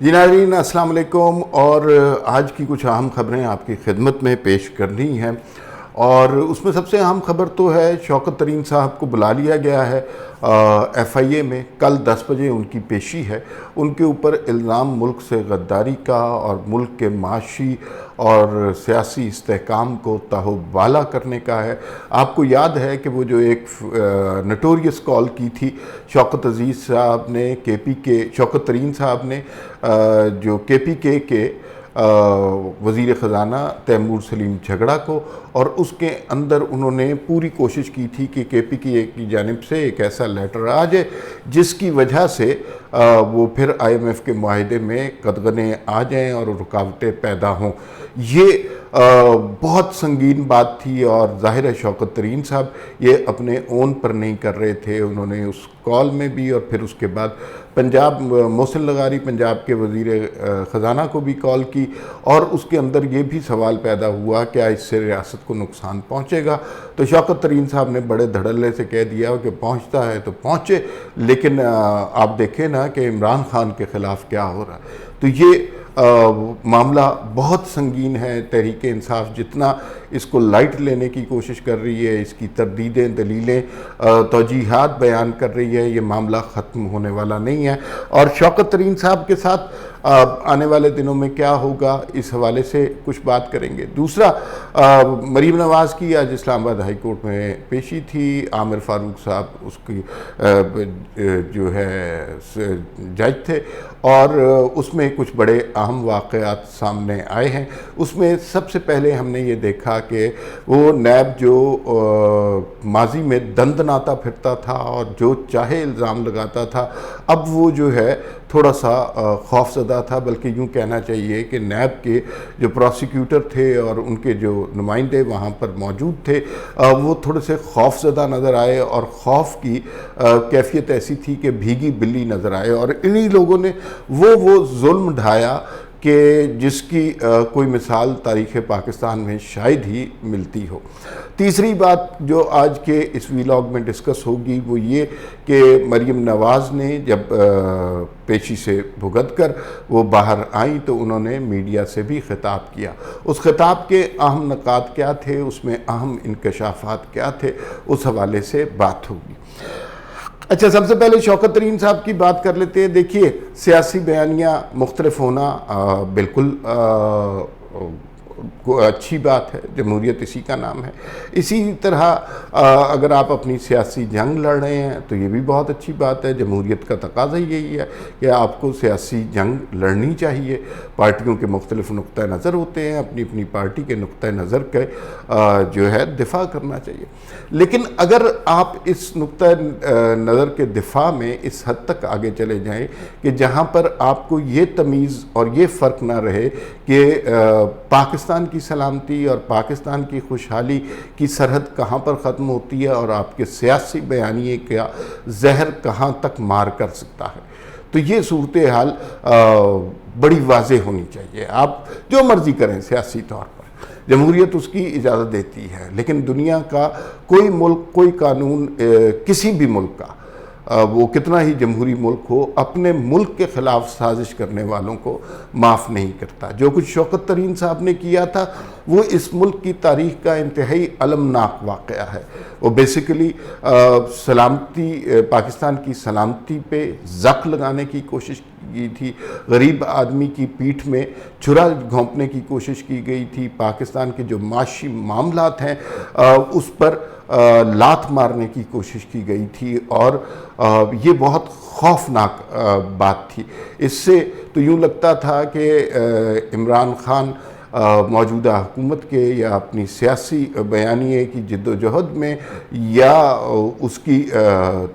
جی ناظرین السلام علیکم، اور آج کی کچھ اہم خبریں آپ کی خدمت میں پیش کرنی ہیں، اور اس میں سب سے اہم خبر تو ہے شوکت ترین صاحب کو بلا لیا گیا ہے ایف آئی اے میں۔ کل 10 بجے ان کی پیشی ہے۔ ان کے اوپر الزام ملک سے غداری کا اور ملک کے معاشی اور سیاسی استحکام کو تہوبالا کرنے کا ہے۔ آپ کو یاد ہے کہ وہ جو ایک نٹوریس کال کی تھی شوکت عزیز صاحب نے شوکت ترین صاحب نے جو کے پی کے وزیر خزانہ تیمور سلیم جھگڑا کو، اور اس کے اندر انہوں نے پوری کوشش کی تھی کہ کے پی کے کی جانب سے ایک ایسا لیٹر آ جائے جس کی وجہ سے وہ پھر آئی ایم ایف کے معاہدے میں قدغنیں آ جائیں اور رکاوٹیں پیدا ہوں۔ یہ بہت سنگین بات تھی، اور ظاہر ہے شوکت ترین صاحب یہ اپنے اون پر نہیں کر رہے تھے۔ انہوں نے اس کال میں بھی اور پھر اس کے بعد محسن لغاری پنجاب کے وزیر خزانہ کو بھی کال کی، اور اس کے اندر یہ بھی سوال پیدا ہوا کیا اس سے ریاست کو نقصان پہنچے گا۔ تو شوکت ترین صاحب نے بڑے دھڑلے سے کہہ دیا کہ پہنچتا ہے تو پہنچے، لیکن آپ دیکھیں نا کہ عمران خان کے خلاف کیا ہو رہا ہے۔ تو یہ معاملہ بہت سنگین ہے۔ تحریک انصاف جتنا اس کو لائٹ لینے کی کوشش کر رہی ہے، اس کی تردیدیں، دلیلیں، توجیحات بیان کر رہی ہے، یہ معاملہ ختم ہونے والا نہیں ہے۔ اور شوکت ترین صاحب کے ساتھ آنے والے دنوں میں کیا ہوگا، اس حوالے سے کچھ بات کریں گے۔ دوسرا، مریم نواز کی آج اسلام آباد ہائی کورٹ میں پیشی تھی۔ عامر فاروق صاحب اس کی جو ہے جج تھے، اور اس میں کچھ بڑے اہم واقعات سامنے آئے ہیں۔ اس میں سب سے پہلے ہم نے یہ دیکھا کہ وہ نیب جو ماضی میں دندناتا پھرتا تھا اور جو چاہے الزام لگاتا تھا، اب وہ جو ہے تھوڑا سا خوف زدہ تھا، بلکہ یوں کہنا چاہیے کہ نیب کے جو پروسیکیوٹر تھے اور ان کے جو نمائندے وہاں پر موجود تھے وہ تھوڑے سے خوف زدہ نظر آئے، اور خوف کی کیفیت ایسی تھی کہ بھیگی بلی نظر آئے، اور انہی لوگوں نے وہ ظلم ڈھایا کہ جس کی کوئی مثال تاریخ پاکستان میں شاید ہی ملتی ہو۔ تیسری بات جو آج کے اس ویلاگ میں ڈسکس ہوگی وہ یہ کہ مریم نواز نے جب پیشی سے بھگت کر وہ باہر آئیں تو انہوں نے میڈیا سے بھی خطاب کیا۔ اس خطاب کے اہم نکات کیا تھے، اس میں اہم انکشافات کیا تھے، اس حوالے سے بات ہوگی۔ اچھا، سب سے پہلے شوکت ترین صاحب کی بات کر لیتے ہیں۔ دیکھیے، سیاسی بیانیہ مختلف ہونا بالکل اچھی بات ہے، جمہوریت اسی کا نام ہے۔ اسی طرح اگر آپ اپنی سیاسی جنگ لڑ رہے ہیں تو یہ بھی بہت اچھی بات ہے۔ جمہوریت کا تقاضا یہی ہے کہ آپ کو سیاسی جنگ لڑنی چاہیے۔ پارٹیوں کے مختلف نقطہ نظر ہوتے ہیں، اپنی اپنی پارٹی کے نقطہ نظر کے جو ہے دفاع کرنا چاہیے۔ لیکن اگر آپ اس نقطہ نظر کے دفاع میں اس حد تک آگے چلے جائیں کہ جہاں پر آپ کو یہ تمیز اور یہ فرق نہ رہے کہ پاکستان کی سلامتی اور پاکستان کی خوشحالی کی سرحد کہاں پر ختم ہوتی ہے اور آپ کے سیاسی بیانیے کا زہر کہاں تک مار کر سکتا ہے، تو یہ صورتحال بڑی واضح ہونی چاہیے۔ آپ جو مرضی کریں سیاسی طور پر، جمہوریت اس کی اجازت دیتی ہے، لیکن دنیا کا کوئی ملک، کوئی قانون کسی بھی ملک کا، وہ کتنا ہی جمہوری ملک ہو، اپنے ملک کے خلاف سازش کرنے والوں کو معاف نہیں کرتا۔ جو کچھ شوکت ترین صاحب نے کیا تھا وہ اس ملک کی تاریخ کا انتہائی المناک واقعہ ہے۔ وہ بیسیکلی پاکستان کی سلامتی پہ زخم لگانے کی کوشش کی تھی، غریب آدمی کی پیٹھ میں چھرا گھونپنے کی کوشش کی گئی تھی، پاکستان کے جو معاشی معاملات ہیں اس پر لات مارنے کی کوشش کی گئی تھی، اور یہ بہت خوفناک بات تھی۔ اس سے تو یوں لگتا تھا کہ عمران خان موجودہ حکومت کے یا اپنی سیاسی بیانیے کی جد و جہد میں یا اس کی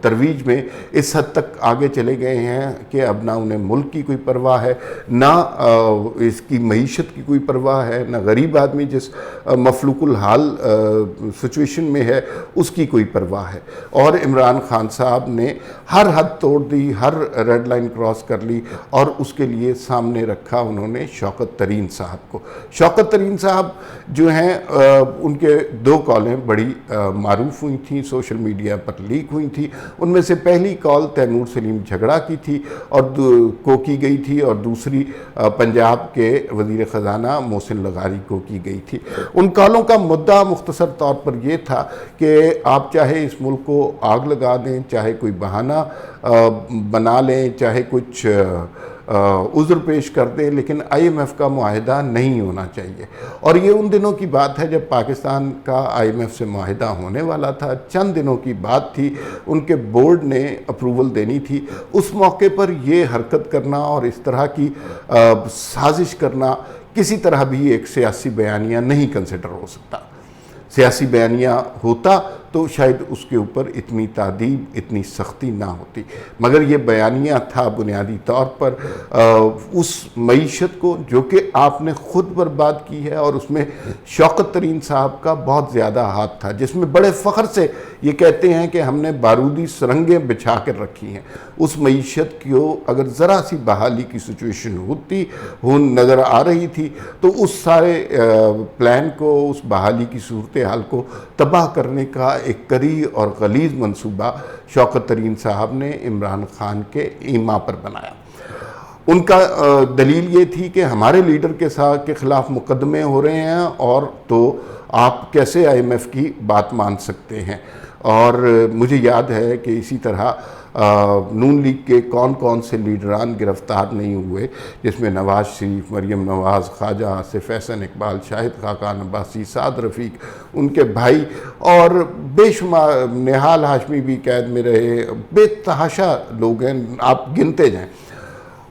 ترویج میں اس حد تک آگے چلے گئے ہیں کہ اب نہ انہیں ملک کی کوئی پرواہ ہے، نہ اس کی معیشت کی کوئی پرواہ ہے، نہ غریب آدمی جس مفلوق الحال سچویشن میں ہے اس کی کوئی پرواہ ہے۔ اور عمران خان صاحب نے ہر حد توڑ دی، ہر ریڈ لائن کراس کر لی، اور اس کے لیے سامنے رکھا انہوں نے شوکت ترین صاحب کو۔ شوکت ترین صاحب جو ہیں ان کے 2 کالیں بڑی معروف ہوئی تھیں، سوشل میڈیا پر لیک ہوئی تھیں. ان میں سے پہلی کال تیمور سلیم جھگڑا کی تھی اور کو کی گئی تھی، اور دوسری پنجاب کے وزیر خزانہ محسن لغاری کو کی گئی تھی. ان کالوں کا مدعا مختصر طور پر یہ تھا کہ آپ چاہے اس ملک کو آگ لگا دیں، چاہے کوئی بہانہ بنا لیں، چاہے کچھ عذر پیش کر دیں، لیکن آئی ایم ایف کا معاہدہ نہیں ہونا چاہیے. اور یہ ان دنوں کی بات ہے جب پاکستان کا آئی ایم ایف سے معاہدہ ہونے والا تھا. چند دنوں کی بات تھی، ان کے بورڈ نے اپروول دینی تھی. اس موقع پر یہ حرکت کرنا اور اس طرح کی سازش کرنا کسی طرح بھی ایک سیاسی بیانیہ نہیں کنسیڈر ہو سکتا. سیاسی بیانیہ ہوتا تو شاید اس کے اوپر اتنی تعدیب، اتنی سختی نہ ہوتی، مگر یہ بیانیہ تھا بنیادی طور پر اس معیشت کو جو کہ آپ نے خود برباد کی ہے، اور اس میں شوکت ترین صاحب کا بہت زیادہ ہاتھ تھا، جس میں بڑے فخر سے یہ کہتے ہیں کہ ہم نے بارودی سرنگیں بچھا کر رکھی ہیں. اس معیشت کو اگر ذرا سی بحالی کی سچویشن نظر آ رہی تھی تو اس سارے پلان کو، اس بحالی کی صورتحال کو تباہ کرنے کا ایک کری اور غلیظ منصوبہ شوکت ترین صاحب نے عمران خان کے ایما پر بنایا. ان کا دلیل یہ تھی کہ ہمارے لیڈر کے خلاف مقدمے ہو رہے ہیں، اور تو آپ کیسے آئی ایم ایف کی بات مان سکتے ہیں. اور مجھے یاد ہے کہ اسی طرح نون لیگ کے کون سے لیڈران گرفتار نہیں ہوئے، جس میں نواز شریف، مریم نواز، خواجہ آصف، احسن اقبال، شاہد خاقان عباسی، سعد رفیق، ان کے بھائی، اور بے شمار، نہال ہاشمی بھی قید میں رہے، بے تحاشا لوگ ہیں، آپ گنتے جائیں.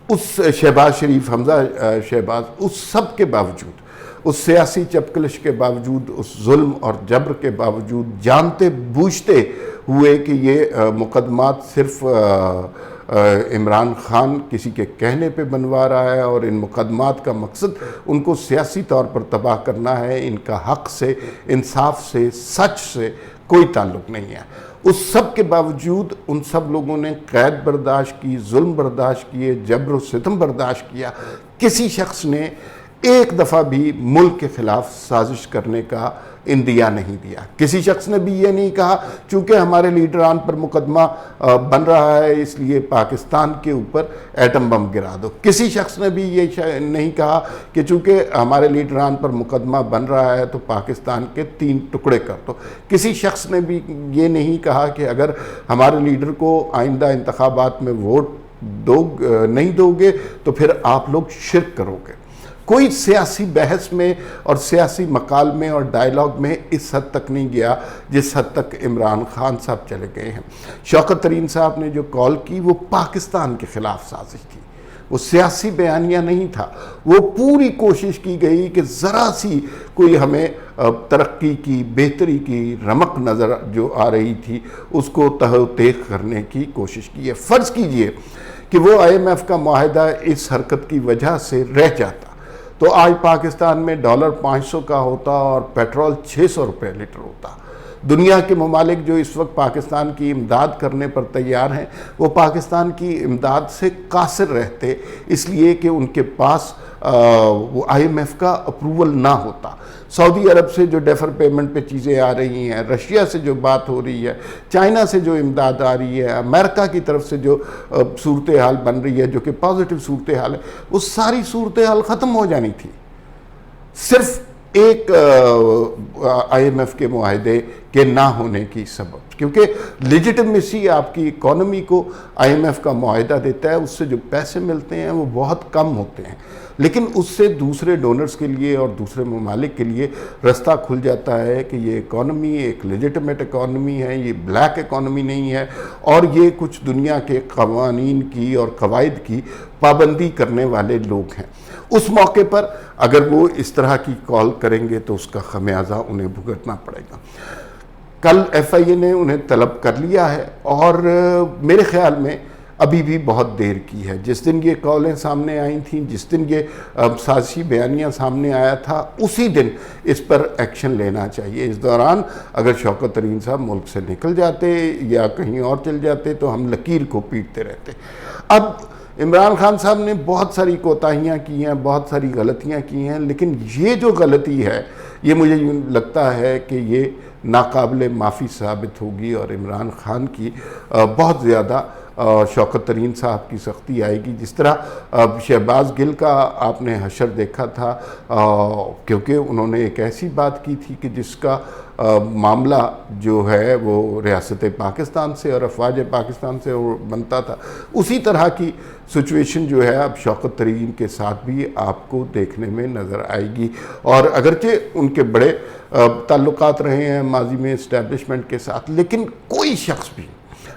اس شہباز شریف، حمزہ شہباز، اس سب کے باوجود، اس سیاسی چپکلش کے باوجود، اس ظلم اور جبر کے باوجود، جانتے بوجھتے ہوئے کہ یہ مقدمات صرف عمران خان کسی کے کہنے پہ بنوا رہا ہے، اور ان مقدمات کا مقصد ان کو سیاسی طور پر تباہ کرنا ہے، ان کا حق سے، انصاف سے، سچ سے کوئی تعلق نہیں ہے. اس سب کے باوجود ان سب لوگوں نے قید برداشت کی، ظلم برداشت کیے، جبر و ستم برداشت کیا. کسی شخص نے ایک دفعہ بھی ملک کے خلاف سازش کرنے کا اندیہ نہیں دیا. کسی شخص نے بھی یہ نہیں کہا چونکہ ہمارے لیڈران پر مقدمہ بن رہا ہے اس لیے پاکستان کے اوپر ایٹم بم گرا دو. کسی شخص نے بھی یہ نہیں کہا کہ چونکہ ہمارے لیڈران پر مقدمہ بن رہا ہے تو پاکستان کے 3 ٹکڑے کر دو. کسی شخص نے بھی یہ نہیں کہا کہ اگر ہمارے لیڈر کو آئندہ انتخابات میں ووٹ نہیں دو گے تو پھر آپ لوگ شرک کرو گے. کوئی سیاسی بحث میں اور سیاسی مکالمے اور ڈائیلاگ میں اس حد تک نہیں گیا جس حد تک عمران خان صاحب چلے گئے ہیں. شوکت ترین صاحب نے جو کال کی وہ پاکستان کے خلاف سازش تھی، وہ سیاسی بیانیہ نہیں تھا. وہ پوری کوشش کی گئی کہ ذرا سی کوئی ہمیں ترقی کی، بہتری کی رمق نظر جو آ رہی تھی اس کو تہ و تیغ کرنے کی کوشش کی ہے. فرض کیجئے کہ وہ آئی ایم ایف کا معاہدہ اس حرکت کی وجہ سے رہ جاتا تو آج پاکستان میں ڈالر 500 کا ہوتا اور پیٹرول 600 روپے لیٹر ہوتا. دنیا کے ممالک جو اس وقت پاکستان کی امداد کرنے پر تیار ہیں وہ پاکستان کی امداد سے قاصر رہتے، اس لیے کہ ان کے پاس وہ آئی ایم ایف کا اپروول نہ ہوتا. سعودی عرب سے جو ڈیفر پیمنٹ پہ چیزیں آ رہی ہیں، رشیا سے جو بات ہو رہی ہے، چائنا سے جو امداد آ رہی ہے، امریکہ کی طرف سے جو صورتحال بن رہی ہے جو کہ پازیٹیو صورتحال ہے، وہ ساری صورتحال ختم ہو جانی تھی صرف ایک آئی ایم ایف کے معاہدے کے نہ ہونے کی سبب. کیونکہ لیجٹمیسی آپ کی اکانومی کو آئی ایم ایف کا معاہدہ دیتا ہے، اس سے جو پیسے ملتے ہیں وہ بہت کم ہوتے ہیں، لیکن اس سے دوسرے ڈونرز کے لیے اور دوسرے ممالک کے لیے رستہ کھل جاتا ہے کہ یہ اکانومی ایک لیجٹمیٹ اکانومی ہے، یہ بلیک اکانومی نہیں ہے، اور یہ کچھ دنیا کے قوانین کی اور قواعد کی پابندی کرنے والے لوگ ہیں. اس موقع پر اگر وہ اس طرح کی کال کریں گے تو اس کا خمیازہ انہیں بھگتنا پڑے گا. کل ایف آئی اے نے انہیں طلب کر لیا ہے، اور میرے خیال میں ابھی بھی بہت دیر کی ہے. جس دن یہ کالیں سامنے آئی تھیں، جس دن یہ سازشی بیانیہ سامنے آیا تھا، اسی دن اس پر ایکشن لینا چاہیے. اس دوران اگر شوکت ترین صاحب ملک سے نکل جاتے یا کہیں اور چل جاتے تو ہم لکیر کو پیٹتے رہتے. اب عمران خان صاحب نے بہت ساری کوتاہیاں کی ہیں، بہت ساری غلطیاں کی ہیں، لیکن یہ جو غلطی ہے یہ مجھے یوں لگتا ہے کہ یہ ناقابل معافی ثابت ہوگی، اور عمران خان کی بہت زیادہ شوکت ترین صاحب کی سختی آئے گی. جس طرح شہباز گل کا آپ نے حشر دیکھا تھا، کیونکہ انہوں نے ایک ایسی بات کی تھی کہ جس کا معاملہ جو ہے وہ ریاست پاکستان سے اور افواج پاکستان سے بنتا تھا، اسی طرح کی سچویشن جو ہے اب شوکت ترین کے ساتھ بھی آپ کو دیکھنے میں نظر آئے گی. اور اگرچہ ان کے بڑے تعلقات رہے ہیں ماضی میں اسٹیبلشمنٹ کے ساتھ، لیکن کوئی شخص بھی،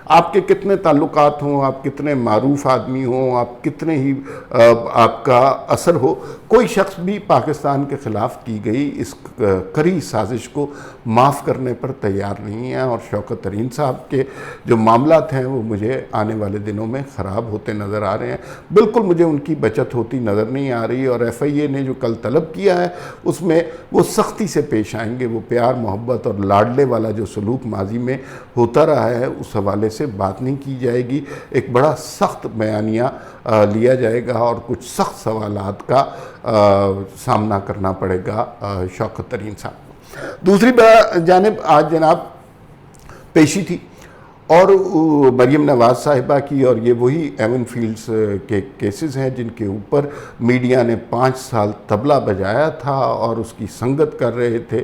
آپ کے کتنے تعلقات ہوں، آپ کتنے معروف آدمی ہوں، آپ کتنے ہی آپ کا اثر ہو، کوئی شخص بھی پاکستان کے خلاف کی گئی اس کری سازش کو معاف کرنے پر تیار نہیں ہے. اور شوکت ترین صاحب کے جو معاملات ہیں وہ مجھے آنے والے دنوں میں خراب ہوتے نظر آ رہے ہیں. بالکل مجھے ان کی بچت ہوتی نظر نہیں آ رہی، اور ایف آئی اے نے جو کل طلب کیا ہے اس میں وہ سختی سے پیش آئیں گے. وہ پیار محبت اور لاڈلے والا جو سلوک ماضی میں ہوتا رہا ہے اس حوالے سے بات نہیں کی جائے گی. ایک بڑا سخت بیانیہ لیا جائے گا اور کچھ سخت سوالات کا سامنا کرنا پڑے گا شوکت ترین صاحب کو. دوسری جانب آج جناب پیشی تھی اور مریم نواز صاحبہ کی، اور یہ وہی ایون فیلڈز کے کیسز ہیں جن کے اوپر میڈیا نے 5 سال طبلہ بجایا تھا اور اس کی سنگت کر رہے تھے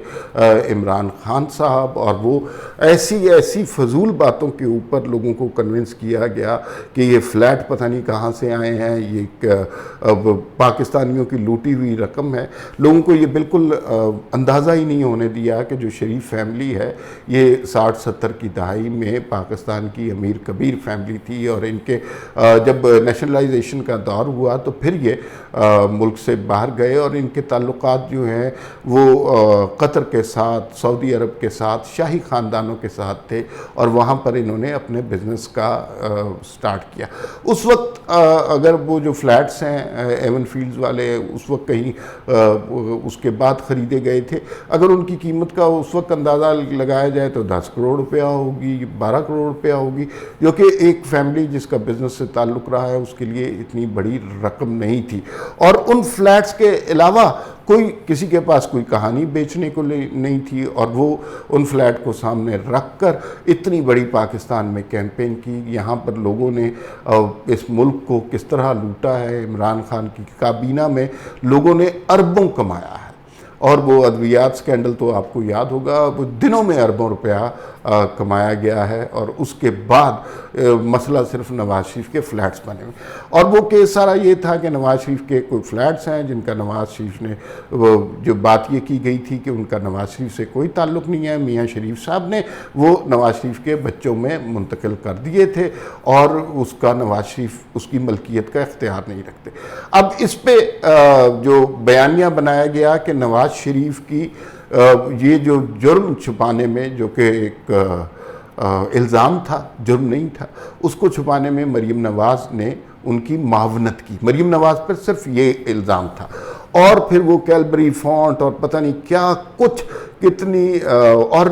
عمران خان صاحب. اور وہ ایسی فضول باتوں کے اوپر لوگوں کو کنونس کیا گیا کہ یہ فلیٹ پتہ نہیں کہاں سے آئے ہیں، یہ پاکستانیوں کی لوٹی ہوئی رقم ہے. لوگوں کو یہ بالکل اندازہ ہی نہیں ہونے دیا کہ جو شریف فیملی ہے یہ 60-70 کی دہائی میں پاکستان کی امیر کبیر فیملی تھی، اور ان کے جب نیشنلائزیشن کا دور ہوا تو پھر یہ ملک سے باہر گئے، اور ان کے تعلقات جو ہیں وہ قطر کے ساتھ، سعودی عرب کے ساتھ، شاہی خاندانوں کے ساتھ تھے، اور وہاں پر انہوں نے اپنے بزنس کا سٹارٹ کیا. اس وقت اگر وہ جو فلیٹس ہیں ایون فیلڈز والے اس وقت کہیں اس کے بعد خریدے گئے تھے، اگر ان کی قیمت کا اس وقت اندازہ لگایا جائے تو 10 کروڑ روپیہ ہوگی، 12 کروڑ روپیہ ہوگی، جو کہ ایک فیملی جس کا بزنس سے تعلق رہا ہے اس کے لیے اتنی بڑی رقم نہیں تھی. اور ان فلیٹس کے علاوہ کوئی کسی کے پاس کوئی کہانی بیچنے کو نہیں تھی، اور وہ ان فلیٹ کو سامنے رکھ کر اتنی بڑی پاکستان میں کیمپین کی. یہاں پر لوگوں نے اس ملک کو کس طرح لوٹا ہے. عمران خان کی کابینہ میں لوگوں نے اربوں کمایا ہے، اور وہ ادویات سکینڈل تو آپ کو یاد ہوگا، وہ دنوں میں اربوں روپیہ کمایا گیا ہے. اور اس کے بعد مسئلہ صرف نواز شریف کے فلیٹس بنے ہوئے، اور وہ کیس سارا یہ تھا کہ نواز شریف کے کوئی فلیٹس ہیں جن کا نواز شریف نے جو بات یہ کی گئی تھی کہ ان کا نواز شریف سے کوئی تعلق نہیں ہے، میاں شریف صاحب نے وہ نواز شریف کے بچوں میں منتقل کر دیے تھے، اور اس کا نواز شریف اس کی ملکیت کا اختیار نہیں رکھتے. اب اس پہ جو بیانیہ بنایا گیا کہ نواز شریف کی یہ جو جرم چھپانے میں، جو کہ ایک الزام تھا، جرم نہیں تھا، اس کو چھپانے میں مریم نواز نے ان کی معاونت کی. مریم نواز پر صرف یہ الزام تھا، اور پھر وہ کیلبری فونٹ اور پتہ نہیں کیا کچھ کتنی. اور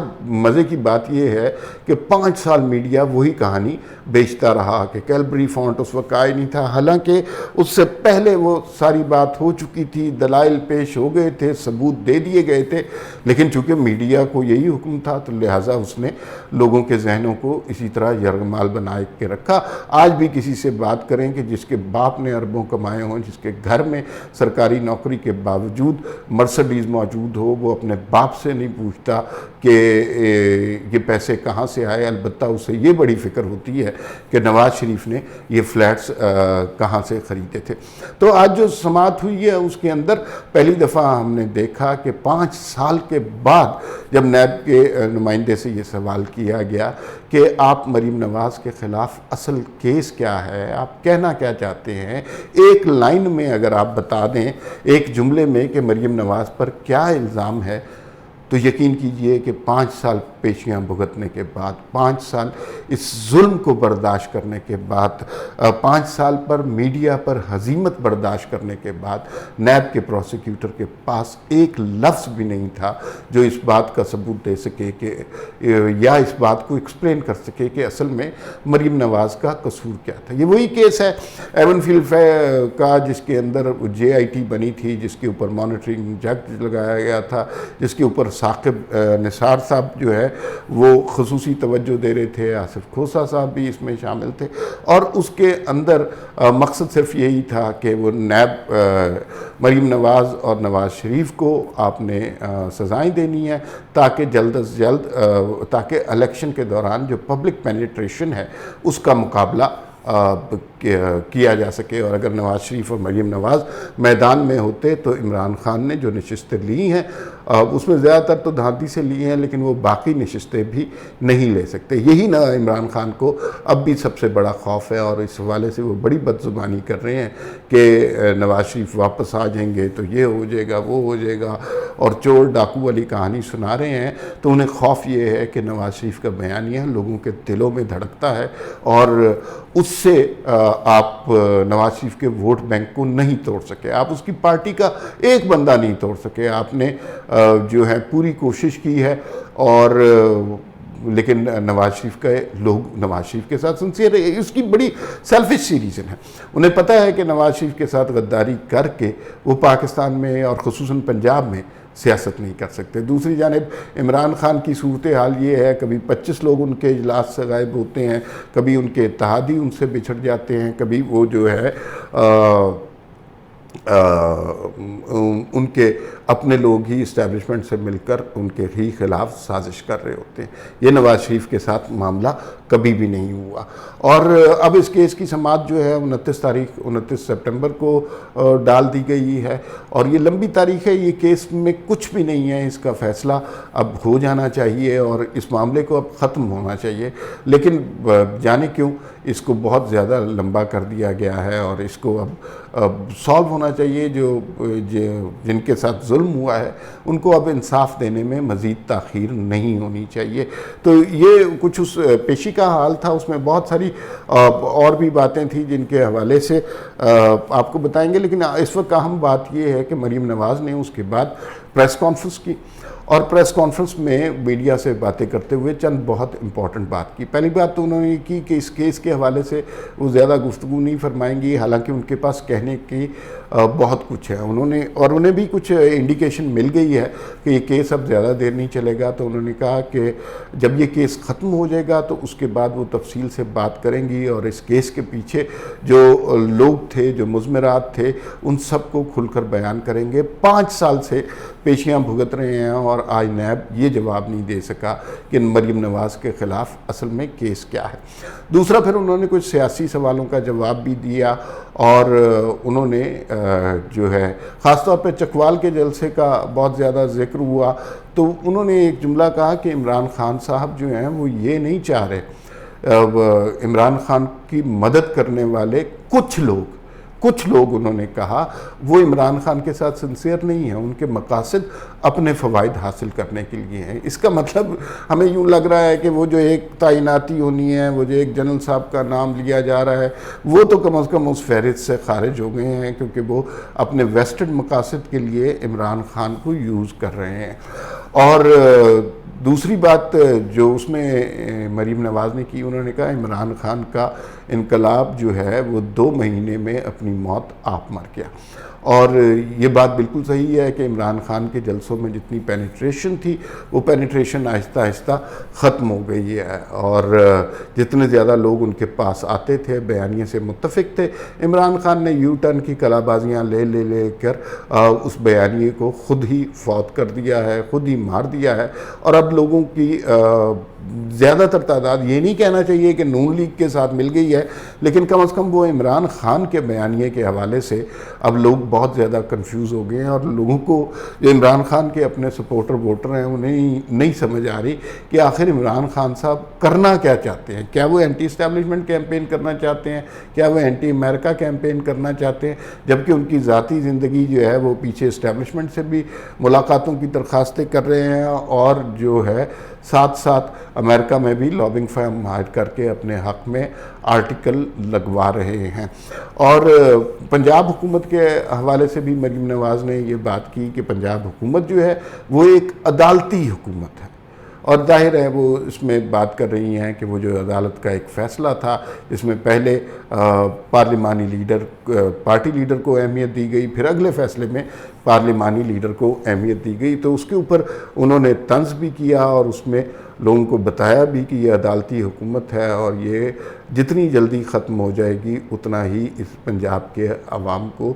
مزے کی بات یہ ہے کہ 5 سال میڈیا وہی کہانی بیچتا رہا کہ کیلبری فونٹ اس وقت آئے نہیں تھا، حالانکہ اس سے پہلے وہ ساری بات ہو چکی تھی، دلائل پیش ہو گئے تھے، ثبوت دے دیے گئے تھے. لیکن چونکہ میڈیا کو یہی حکم تھا تو لہٰذا اس نے لوگوں کے ذہنوں کو اسی طرح یرغمال بنا کے رکھا. آج بھی کسی سے بات کریں کہ جس کے باپ نے اربوں کمائے ہوں، جس کے گھر میں سرکاری نوکری کے باوجود مرسڈیز موجود ہو، وہ اپنے باپ سے نہیں پوچھتا کہ یہ پیسے کہاں سے آئے. البتہ اسے یہ بڑی فکر ہوتی ہے کہ نواز شریف نے یہ فلیٹس کہاں سے خریدے تھے. تو آج جو سماعت ہوئی ہے اس کے اندر پہلی دفعہ ہم نے دیکھا کہ 5 سال کے بعد جب نیب کے نمائندے سے یہ سوال کیا گیا کہ آپ مریم نواز کے خلاف اصل کیس کیا ہے، آپ کہنا کیا چاہتے ہیں، ایک لائن میں اگر آپ بتا دیں، ایک جملے میں کہ مریم نواز پر کیا الزام ہے، تو یقین کیجئے کہ 5 سال پیشیاں بھگتنے کے بعد، 5 سال اس ظلم کو برداشت کرنے کے بعد، 5 سال پر میڈیا پر ہزیمت برداشت کرنے کے بعد نیب کے پروسیکیوٹر کے پاس ایک لفظ بھی نہیں تھا جو اس بات کا ثبوت دے سکے کہ یا اس بات کو ایکسپلین کر سکے کہ اصل میں مریم نواز کا قصور کیا تھا۔ یہ وہی کیس ہے ایون فیلڈ کا جس کے اندر JIT بنی تھی، جس کے اوپر مانیٹرنگ جج لگایا گیا تھا، جس کے اوپر ثاقب نثار صاحب جو ہے وہ خصوصی توجہ دے رہے تھے، آصف کھوسہ صاحب بھی اس میں شامل تھے، اور اس کے اندر مقصد صرف یہی تھا کہ وہ نیب مریم نواز اور نواز شریف کو آپ نے سزائیں دینی ہے تاکہ جلد از جلد تاکہ الیکشن کے دوران جو پبلک پینیٹریشن ہے اس کا مقابلہ کیا جا سکے۔ اور اگر نواز شریف اور مریم نواز میدان میں ہوتے تو عمران خان نے جو نشستیں لی ہیں اس میں زیادہ تر تو دھانتی سے لی ہیں، لیکن وہ باقی نشستیں بھی نہیں لے سکتے۔ یہی نہ عمران خان کو اب بھی سب سے بڑا خوف ہے، اور اس حوالے سے وہ بڑی بدزبانی کر رہے ہیں کہ نواز شریف واپس آ جائیں گے تو یہ ہو جائے گا، وہ ہو جائے گا، اور چور ڈاکو والی کہانی سنا رہے ہیں۔ تو انہیں خوف یہ ہے کہ نواز شریف کا بیانیہ لوگوں کے دلوں میں دھڑکتا ہے، اور اس سے آپ نواز شریف کے ووٹ بینک کو نہیں توڑ سکے، آپ اس کی پارٹی کا ایک بندہ نہیں توڑ سکے۔ آپ نے جو ہے پوری کوشش کی ہے، اور لیکن نواز شریف کا لوگ نواز شریف کے ساتھ سنسیئر ہے۔ اس کی بڑی سیلفش سی ریزن ہے، انہیں پتہ ہے کہ نواز شریف کے ساتھ غداری کر کے وہ پاکستان میں اور خصوصاً پنجاب میں سیاست نہیں کر سکتے۔ دوسری جانب عمران خان کی صورتحال یہ ہے، کبھی 25 لوگ ان کے اجلاس سے غائب ہوتے ہیں، کبھی ان کے اتحادی ان سے بچھڑ جاتے ہیں، کبھی وہ جو ہے ان کے اپنے لوگ ہی اسٹیبلشمنٹ سے مل کر ان کے ہی خلاف سازش کر رہے ہوتے ہیں۔ یہ نواز شریف کے ساتھ معاملہ کبھی بھی نہیں ہوا، اور اب اس کیس کی سماعت جو ہے 29 سپٹمبر کو ڈال دی گئی ہے، اور یہ لمبی تاریخ ہے، یہ کیس میں کچھ بھی نہیں ہے، اس کا فیصلہ اب ہو جانا چاہیے اور اس معاملے کو اب ختم ہونا چاہیے، لیکن جانے کیوں اس کو بہت زیادہ لمبا کر دیا گیا ہے، اور اس کو اب سالو ہونا چاہیے۔ جو جن کے ساتھ ظلم ہوا ہے ان کو اب انصاف دینے میں مزید تاخیر نہیں ہونی چاہیے۔ تو یہ کچھ اس پیشی کا حال تھا، اس میں بہت ساری اور بھی باتیں تھیں جن کے حوالے سے آپ کو بتائیں گے، لیکن اس وقت اہم بات یہ ہے کہ مریم نواز نے اس کے بعد پریس کانفرنس کی، اور پریس کانفرنس میں میڈیا سے باتیں کرتے ہوئے چند بہت امپورٹنٹ بات کی۔ پہلی بات تو انہوں نے کی کہ اس کیس کے حوالے سے وہ زیادہ گفتگو نہیں فرمائیں گی، حالانکہ ان کے پاس کہنے کی بہت کچھ ہے، انہیں بھی کچھ انڈیکیشن مل گئی ہے کہ یہ کیس اب زیادہ دیر نہیں چلے گا۔ تو انہوں نے کہا کہ جب یہ کیس ختم ہو جائے گا تو اس کے بعد وہ تفصیل سے بات کریں گی، اور اس کیس کے پیچھے جو لوگ تھے، جو مضمرات تھے، ان سب کو کھل کر بیان کریں گے۔ 5 سال سے پیشیاں بھگت رہے ہیں، اور آج نیب یہ جواب نہیں دے سکا کہ مریم نواز کے خلاف اصل میں کیس کیا ہے۔ دوسرا پھر انہوں نے کچھ سیاسی سوالوں کا جواب بھی دیا، اور انہوں نے جو ہے خاص طور پہ چکوال کے جلسے کا بہت زیادہ ذکر ہوا، تو انہوں نے ایک جملہ کہا کہ عمران خان صاحب جو ہیں وہ یہ نہیں چاہ رہے، عمران خان کی مدد کرنے والے کچھ لوگ انہوں نے کہا وہ عمران خان کے ساتھ سنسیئر نہیں ہیں، ان کے مقاصد اپنے فوائد حاصل کرنے کے لیے ہیں۔ اس کا مطلب ہمیں یوں لگ رہا ہے کہ وہ جو ایک تعیناتی ہونی ہے، وہ جو ایک جنرل صاحب کا نام لیا جا رہا ہے، وہ تو کم از کم اس فہرست سے خارج ہو گئے ہیں، کیونکہ وہ اپنے ویسٹڈ مقاصد کے لیے عمران خان کو یوز کر رہے ہیں۔ اور دوسری بات جو اس میں مریم نواز نے کی، انہوں نے کہا عمران خان کا انقلاب جو ہے وہ 2 مہینے میں اپنی موت آپ مر گیا، اور یہ بات بالکل صحیح ہے کہ عمران خان کے جلسوں میں جتنی پینیٹریشن تھی وہ پینیٹریشن آہستہ آہستہ ختم ہو گئی ہے، اور جتنے زیادہ لوگ ان کے پاس آتے تھے بیانیے سے متفق تھے، عمران خان نے یو ٹرن کی کلا بازیاں لے کر اس بیانیے کو خود ہی فوت کر دیا ہے، خود ہی مار دیا ہے، اور اب لوگوں کی زیادہ تر تعداد، یہ نہیں کہنا چاہیے کہ نون لیگ کے ساتھ مل گئی ہے، لیکن کم از کم وہ عمران خان کے بیانیے کے حوالے سے اب لوگ بہت زیادہ کنفیوز ہو گئے ہیں، اور لوگوں کو جو عمران خان کے اپنے سپورٹر ووٹر ہیں انہیں نہیں سمجھ آ رہی کہ آخر عمران خان صاحب کرنا کیا چاہتے ہیں۔ کیا وہ اینٹی اسٹیبلشمنٹ کیمپین کرنا چاہتے ہیں؟ کیا وہ اینٹی امریکہ کیمپین کرنا چاہتے ہیں؟ جبکہ ان کی ذاتی زندگی جو ہے وہ پیچھے اسٹیبلشمنٹ سے بھی ملاقاتوں کی درخواستیں کر رہے ہیں، اور جو ہے ساتھ ساتھ امریکہ میں بھی لابنگ فرم ہائر کر کے اپنے حق میں آرٹیکل لگوا رہے ہیں۔ اور پنجاب حکومت کے حوالے سے بھی مریم نواز نے یہ بات کی کہ پنجاب حکومت جو ہے وہ ایک عدالتی حکومت ہے، اور ظاہر ہے وہ اس میں بات کر رہی ہیں کہ وہ جو عدالت کا ایک فیصلہ تھا اس میں پہلے پارلیمانی لیڈر پارٹی لیڈر کو اہمیت دی گئی، پھر اگلے فیصلے میں پارلیمانی لیڈر کو اہمیت دی گئی، تو اس کے اوپر انہوں نے طنز بھی کیا اور اس میں لوگوں کو بتایا بھی کہ یہ عدالتی حکومت ہے اور یہ جتنی جلدی ختم ہو جائے گی اتنا ہی اس پنجاب کے عوام کو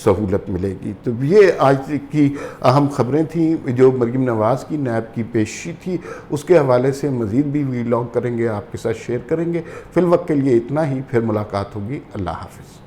سہولت ملے گی۔ تو یہ آج کی اہم خبریں تھیں جو مریم نواز کی نیب کی پیشی تھی، اس کے حوالے سے مزید بھی ویلاگ کریں گے، آپ کے ساتھ شیئر کریں گے۔ فی الوقت کے لیے اتنا ہی، پھر ملاقات ہوگی۔ اللہ حافظ۔